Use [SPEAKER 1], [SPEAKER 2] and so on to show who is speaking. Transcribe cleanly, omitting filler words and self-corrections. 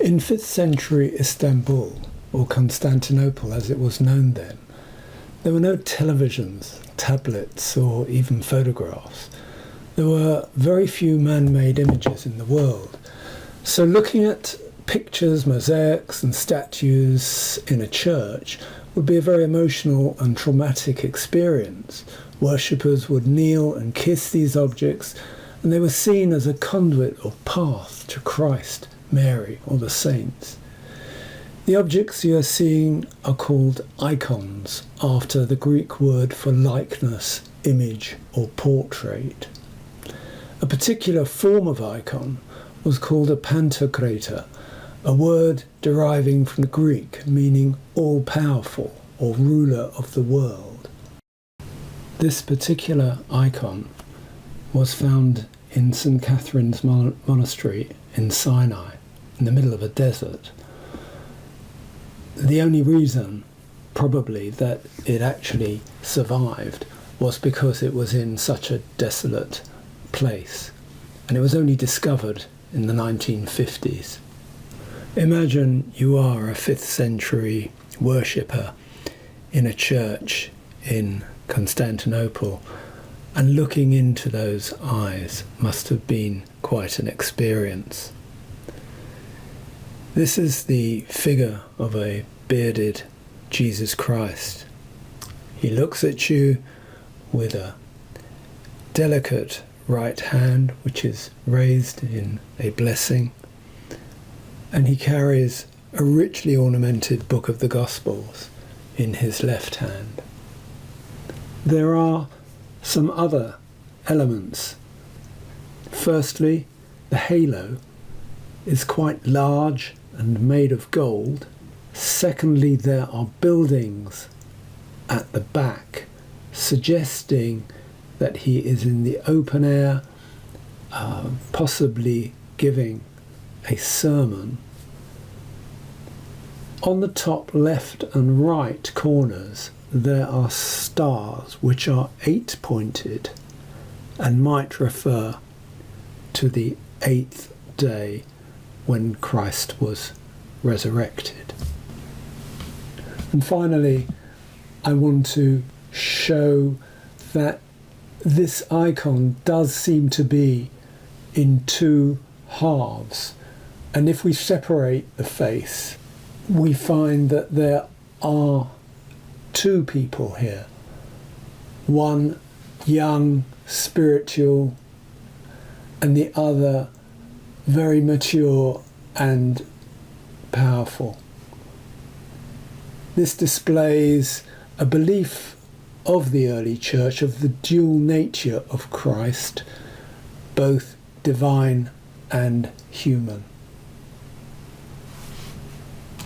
[SPEAKER 1] In 5th century Istanbul, or Constantinople as it was known then, there were no televisions, tablets, or even photographs. There were very few man-made images in the world. So looking at pictures, mosaics and statues in a church would be a very emotional and traumatic experience. Worshippers would kneel and kiss these objects, and they were seen as a conduit or path to Christ, Mary, or the saints. The objects you are seeing are called icons, after the Greek word for likeness, image, or portrait. A particular form of icon was called a Pantocrator, a word deriving from the Greek meaning all-powerful or ruler of the world. This particular icon was found in Saint Katerina's monastery in Sinai, in the middle of a desert. The only reason, probably, that it actually survived was because it was in such a desolate place, and it was only discovered in the 1950s. Imagine you are a 5th century worshipper in a church in Constantinople, and looking into those eyes must have been quite an experience. This is the figure of a bearded Jesus Christ. He looks at you with a delicate right hand, which is raised in a blessing, and he carries a richly ornamented book of the Gospels in his left hand. There are some other elements. Firstly, the halo is quite large and made of gold. Secondly, there are buildings at the back suggesting that he is in the open air, possibly giving a sermon. On the top left and right corners there are stars which are 8-pointed and might refer to the 8th day when Christ was resurrected. And finally, I want to show that this icon does seem to be in two halves, and if we separate the face, we find that there are two people here. One young, spiritual, and the other very mature and powerful. This displays a belief of the early church of the dual nature of Christ, both divine and human.